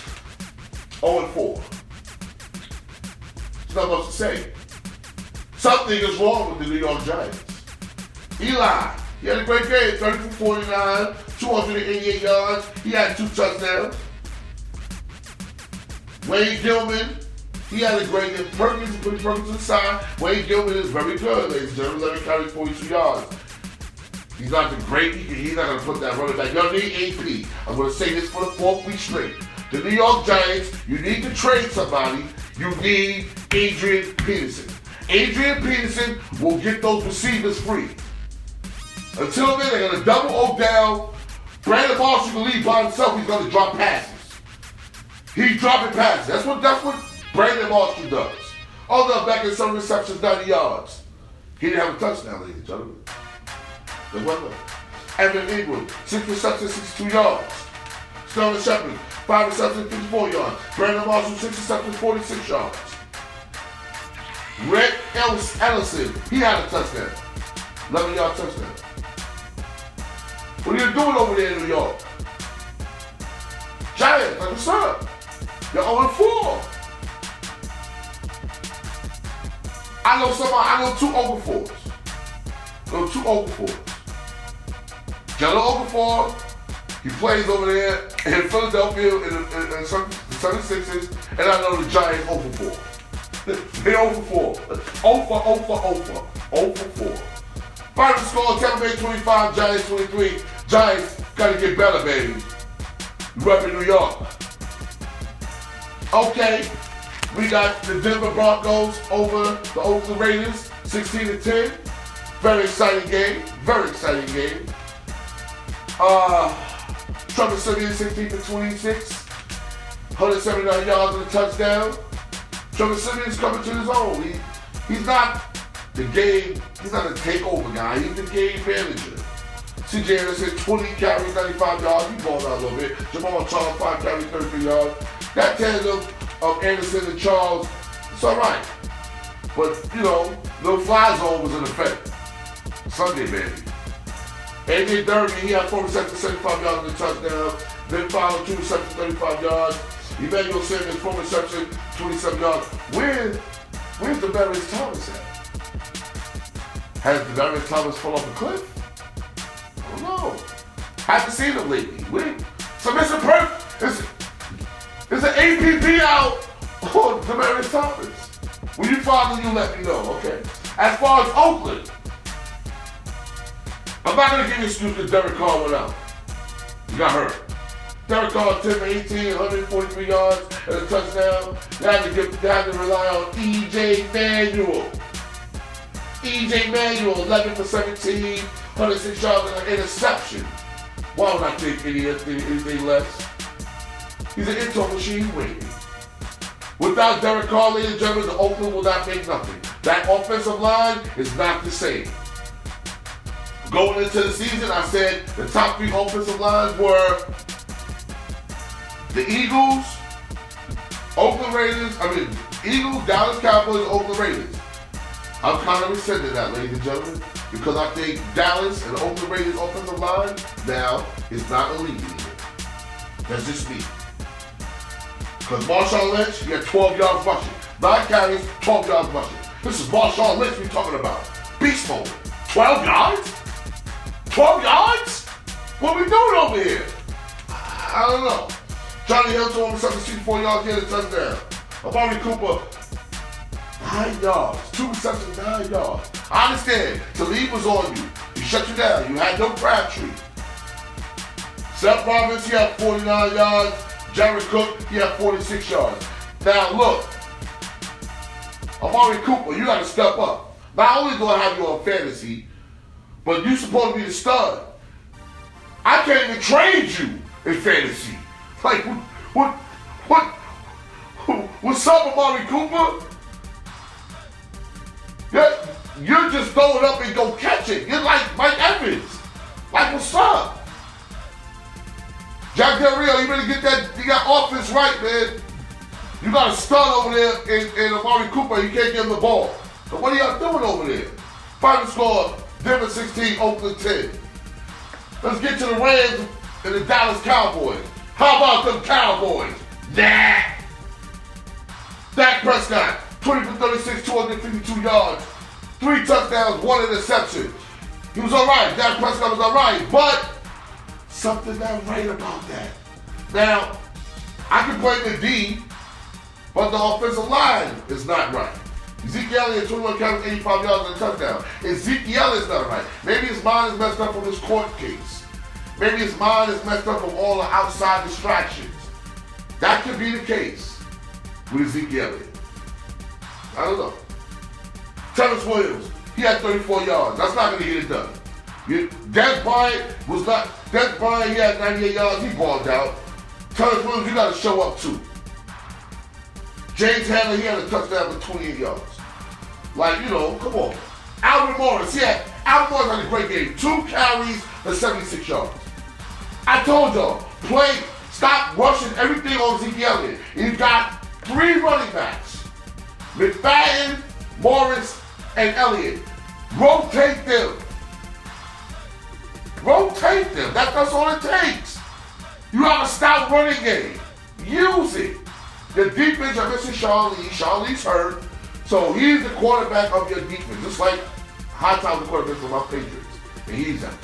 0-4. There's not much to say. Something is wrong with the New York Giants. Eli, he had a great game, 30 for 49, 288 yards. He had 2 touchdowns. Wade Gilman, he had a great game. Perkins to the side. Wade Gilman is very good, ladies and gentlemen. 11 carries, 42 yards. He's not the great. He's not going to put that running back. You don't need AP. I'm going to say this for the 4th week straight. The New York Giants, you need to trade somebody. You need Adrian Peterson. Adrian Peterson will get those receivers free. Until then, they're going to double Odell. Brandon Marshall can lead by himself. He's going to drop passes. He's dropping passes. That's what Brandon Marshall does. Odell back in 7 receptions, 90 yards. He didn't have a touchdown, ladies and gentlemen. There wasn't. Evan Ingram, 6 receptions, 62 yards. Sterling Shepard, 5 receptions, 54 yards. Brandon Marshall, 6 receptions, 46 yards. Rick Ellison, he had a touchdown. 11-yard touchdown. What are you doing over there in New York? Giants, like what's up? You're 0-4. I know 2 over 4s. No, 2 over 4s. Jello Okafor, he plays over there in Philadelphia in the 76ers, and I know the Giants 0-4. They 0-4. 0-4. Final score, Tampa Bay 25, Giants 23. Giants gotta get better, baby. We're up in New York. Okay, we got the Denver Broncos over the Oakland Raiders, 16-10. Very exciting game. Trevor Simeon, 16-26. 179 yards and a touchdown. Trevor Simeon's coming to his own. He's not a takeover guy. He's the game manager. C.J. Anderson, 20 carries, 95 yards. He balled out a little bit. Jamal Charles, 5 carries, 33 yards. That tandem of Anderson and Charles, it's all right. But, no fly zone was in effect. Sunday, baby. A.J. Derby, he had 4 receptions, 75 yards and a touchdown. Then followed 2 receptions, 35 yards. Emmanuel Sanders, 4 receptions, 27 yards. Where's Demaryius Thomas at? Has Demaryius Thomas fall off a cliff? I don't know. Haven't seen him lately. So Mr. Perk, is an APB out on Demaryius Thomas. When you find him, you let me know, okay? As far as Oakland, I'm not going to give you an excuse because Derek Carr went out. got hurt. Derek Carr, 10 for 18, 143 yards and a touchdown. They had to rely on E.J. Manuel. E.J. Manuel, 11 for 17, 106 yards and an interception. Why would I take anything less? He's an internal machine waiting. Without Derek Carr, ladies and gentlemen, the Oakland will not make nothing. That offensive line is not the same. Going into the season, I said the top 3 offensive lines were the Eagles, Eagles, Dallas Cowboys, Oakland Raiders. I'm kind of rescinding that, ladies and gentlemen, because I think Dallas and the Oakland Raiders offensive line now is not elite anymore. That's just me. Because Marshawn Lynch, he had 12 yards rushing. 9 carries, 12 yards rushing. This is Marshawn Lynch we're talking about. Beast mode. 12 yards? 12 yards? What are we doing over here? I don't know. Johnny Hill, 264 yards, he had a touchdown. Amari Cooper, 9 yards. 2 receptions, 9 yards. I understand. Talib was on you. He shut you down. You had no Crabtree. Seth Roberts, he had 49 yards. Jared Cook, he had 46 yards. Now look, Amari Cooper, you got to step up. Not only do I have you on fantasy, but you're supposed to be the stud. I can't even trade you in fantasy. Like, what's up, Amari Cooper? You're just throwing up and go catch it. You're like Mike Evans. Like, what's up? Jack Del Rio, you better get that offense right, man. You got a stud over there in Amari Cooper. You can't give him the ball. So what are y'all doing over there? Final score, Denver 16, Oakland 10. Let's get to the Rams and the Dallas Cowboys. How about them Cowboys? Nah. Dak Prescott, 20 for 36, 252 yards. 3 touchdowns, 1 interception. He was all right. Dak Prescott was all right, but something not right about that. Now, I can play the D, but the offensive line is not right. Ezekiel Elliott, 21 carries, 85 yards and a touchdown. Ezekiel is not right. Maybe his mind is messed up from his court case. Maybe his mind is messed up from all the outside distractions. That could be the case with Ezekiel Elliott. I don't know. Travis Williams, he had 34 yards. That's not going to get it done. Des Bryant, he had 98 yards. He balled out. Travis Williams, you got to show up too. James Handler, he had a touchdown for 28 yards. Like, come on. Alvin Morris had a great game. 2 carries for 76 yards. I told y'all, stop rushing everything on Ezekiel Elliott. You've got 3 running backs. McFadden, Morris, and Elliott. Rotate them. Rotate them. That's all it takes. You have a stout running game. Use it. The defense, you're missing Sean Lee. Sean Lee's hurt. So he's the quarterback of your defense. Just like Hightower's the quarterback for my Patriots. And he's out.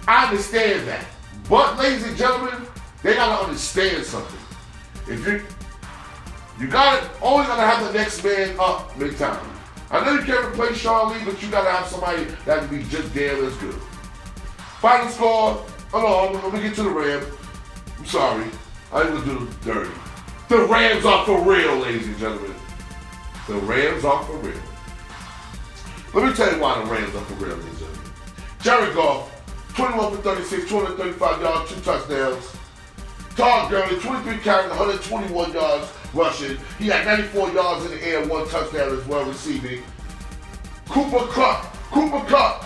I understand that. But, ladies and gentlemen, they got to understand something. If you always got to have the next man up mid-time. I know you can't replace Sean Lee, but you got to have somebody that can be just damn as good. Final score. Hold on, let me get to the Rams. I'm sorry. I didn't do the dirty. The Rams are for real, ladies and gentlemen. The Rams are for real. Let me tell you why the Rams are for real, ladies and gentlemen. Jared Goff, 21 for 36, 235 yards, 2 touchdowns. Todd Gurley, 23 carries, 121 yards rushing. He had 94 yards in the air, 1 touchdown as well receiving. Cooper Kupp,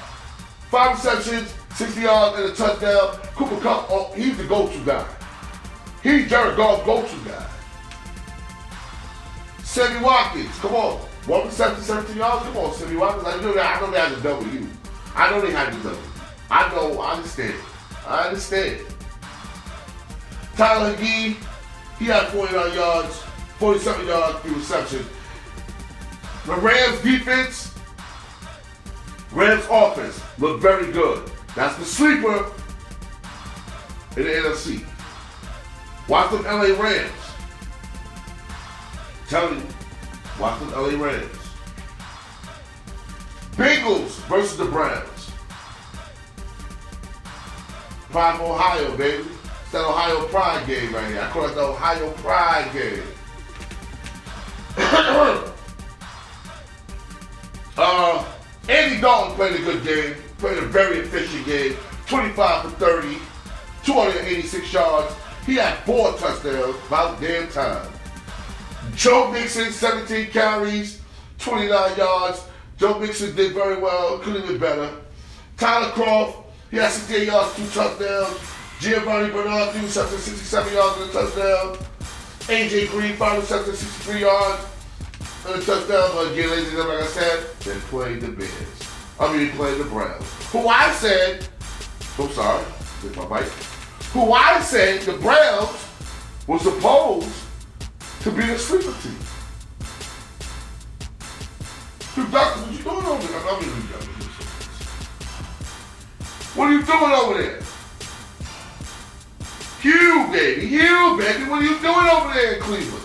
5 receptions, 60 yards and a touchdown. Cooper Kupp, he's the go-to guy. He's Jared Goff's go-to guy. Sammy Watkins, come on. 1 reception, 17 yards. Come on, Sammy Watkins. I know they had the W. I know they had the W. I understand. Tyler Gee, he had 49 yards, 47 yards, 3 receptions. The Rams defense, Rams offense look very good. That's the sleeper in the NFC. Watch them LA Rams. Tell you, watch them LA Rams. Bengals versus the Browns. Pride for Ohio, baby. It's that Ohio Pride game right here. I call it the Ohio Pride game. Andy Dalton played a good game. Played a very efficient game. 25 for 30, 286 yards. He had 4 touchdowns. About damn time. Joe Mixon, 17 carries, 29 yards. Joe Mixon did very well. Could have been better. Tyler Croft, he had 68 yards, 2 touchdowns. Giovanni Bernard, 3 receptions, 67 yards and a touchdown. AJ Green, 5 receptions, 63 yards and a touchdown. But again, ladies and gentlemen, like I said, they played the Bears. They played the Browns. Who I said, I'm sorry, hit my mic. Who I said the Browns were supposed to be the sleeper team. Dude, Doctor, what you doing over there? What are you doing over there? Hugh, baby, what are you doing over there in Cleveland?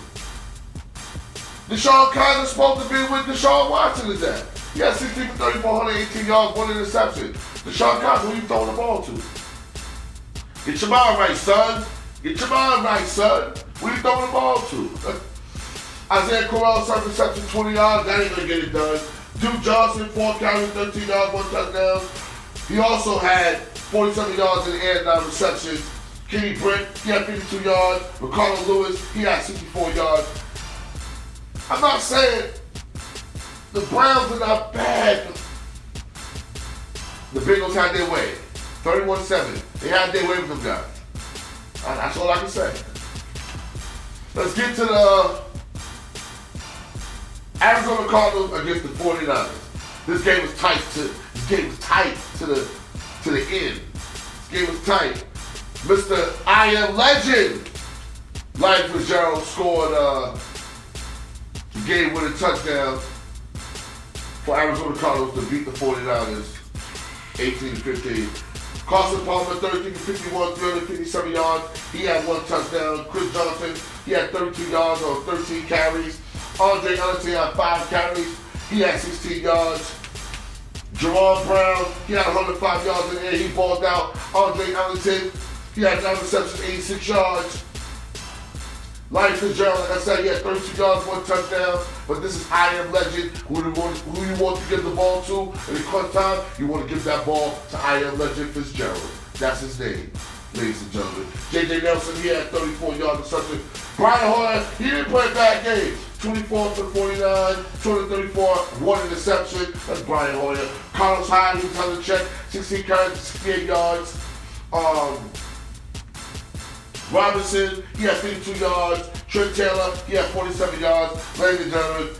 Deshaun Connor's supposed to be with Deshaun Watson today. He had 16 for 34, 118 yards, 1 interception. Deshaun Connor, who you throwing the ball to? Get your mind right, son. Get your mind right, son. Who you throwing the ball to? Isaiah Corral, 7 reception, 20 yards. That ain't gonna get it done. Duke Johnson, 4 carries, 13 yards, 1 touchdown. He also had 47 yards in the air, 9 receptions. Kenny Britt, he had 52 yards. Ricardo Lewis, he had 64 yards. I'm not saying the Browns are not bad. The Bengals had their way. 31-7. They had their way with them guys. That's all I can say. Let's get to the Arizona Cardinals against the 49ers. This game was tight to the end. This game was tight. Mr. I Am Legend, Larry Fitzgerald scored the game-winning touchdown for Arizona Cardinals to beat the 49ers 18-15. Carson Palmer, 13 for 51, 357 yards. He had 1 touchdown. Chris Johnson, he had 32 yards on 13 carries. Andre Ellington had 5 carries. He had 16 yards. Jerron Brown, he had 105 yards in the air. He balled out. Andre Ellington, he had 9 receptions, 86 yards. Larry Fitzgerald, like I said, he had 32 yards, 1 touchdown. But this is I Am Legend. Who you want to give the ball to? In the crunch time, you want to give that ball to I Am Legend Fitzgerald. That's his name, ladies and gentlemen. J.J. Nelson, he had 34 yards or something. Brian Hoyer, he didn't play a bad game. 24 for 49, 234, 1 interception. That's Brian Hoyer. Carlos Hyde, he was on the check, 16 carries, 68 yards. Robinson, he had 52 yards. Trent Taylor, he had 47 yards. Ladies and gentlemen,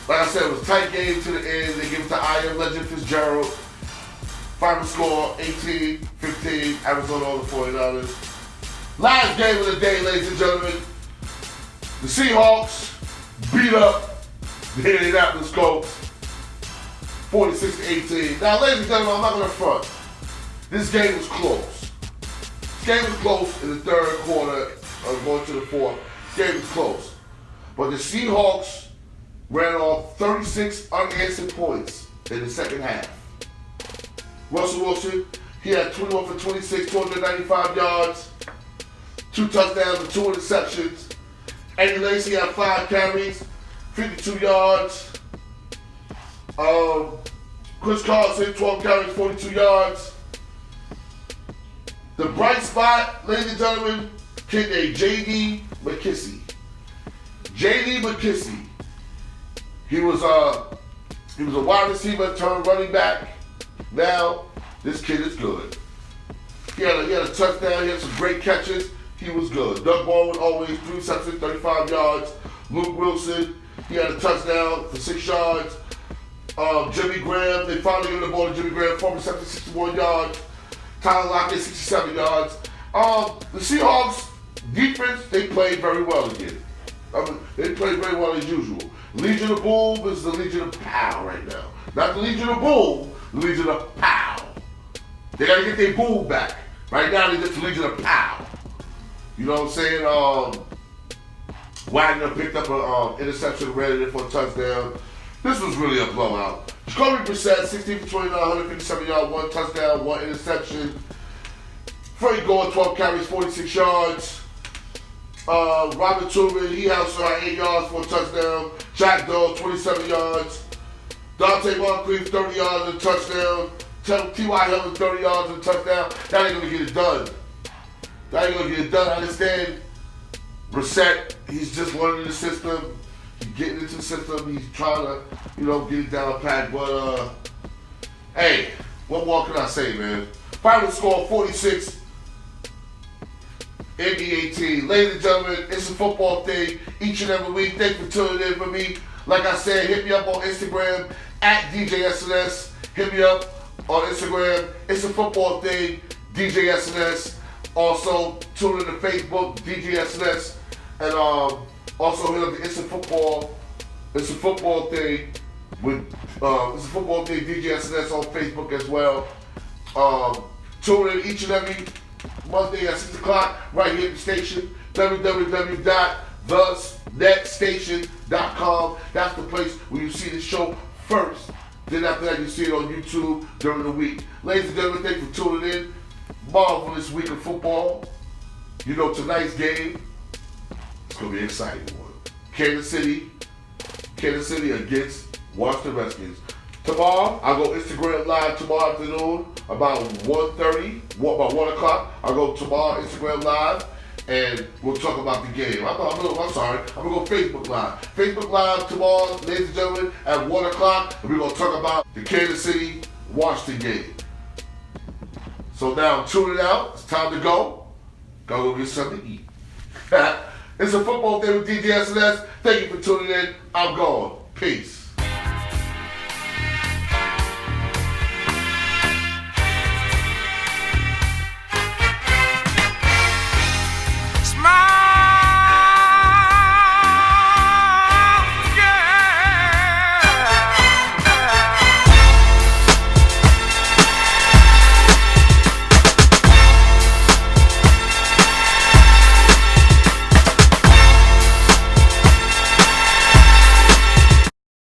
like I said, it was a tight game to the end. They give it to I Am Legend Fitzgerald. Final score, 18-15, Arizona over the 49ers. Last game of the day, ladies and gentlemen. The Seahawks beat up the Indianapolis Colts 46-18. Now, ladies and gentlemen, I'm not going to front. This game was close. This game was close in the third quarter, going to the fourth. This game was close. But the Seahawks ran off 36 unanswered points in the second half. Russell Wilson, he had 21 for 26, 295 yards, 2 touchdowns and 2 interceptions. Eddie Lacy had 5 carries, 52 yards. Chris Carlson, 12 carries, 42 yards. The bright spot, ladies and gentlemen, kid named J.D. McKissick. J.D. McKissick. He was a wide receiver turned running back. Now, this kid is good. He had a touchdown. He had some great catches. He was good. Doug Baldwin always 3 receptions, 35 yards. Luke Wilson, he had a touchdown for 6 yards. Jimmy Graham, they finally gave the ball to Jimmy Graham, 4 receptions, 61 yards. Tyler Lockett, 67 yards. The Seahawks defense, they played very well again. They played very well as usual. Legion of Boom is the Legion of Pow right now. Not the Legion of Boom, the Legion of Pow. They gotta get their boom back. Right now, they just the Legion of Pow. You know what I'm saying? Wagner picked up an interception, ran it for a touchdown. This was really a blowout. Jacoby Brissett, 16 for 29, 157 yards, 1 touchdown, 1 interception. Freddie Gore, 12 carries, 46 yards. Robert Tubman, he also had 8 yards for a touchdown. Jack Doe, 27 yards. Dante Moncrief, 30 yards and a touchdown. T.Y. Hilton, 30 yards and a touchdown. That ain't going to get it done. That ain't going to get it done. I understand Brissett, he's just learning the system. He's getting into the system. He's trying to, get it down pat. But, hey, what more can I say, man? Final score, 46. NBA team. Ladies and gentlemen, it's a football thing each and every week. Thanks for tuning in for me. Like I said, hit me up on Instagram at DJ SNS. Hit me up on Instagram. It's a football thing, DJ SNS. Also, tune in to Facebook, DJ SNS. And also hit up the It's a football thing with It's a football thing, DJ SNS on Facebook as well. Tune in each and every Monday at 6 o'clock right here at the station, www.thenetstation.com. That's the place where you see the show first. Then after that, you see it on YouTube during the week. Ladies and gentlemen, thank you for tuning in. Marvelous week of football. Tonight's game, it's going to be an exciting one. Kansas City against Washington Redskins. Tomorrow, I'll go Instagram live tomorrow afternoon about 1:30, about 1 o'clock. I'll go tomorrow Instagram live and we'll talk about the game. I'm going to go Facebook live. Facebook live tomorrow, ladies and gentlemen, at 1 o'clock. And we're going to talk about the Kansas City Washington game. So now I'm tuning out. It's time to go. Go get something to eat. It's a football day with DJ SNS. Thank you for tuning in. I'm gone. Peace.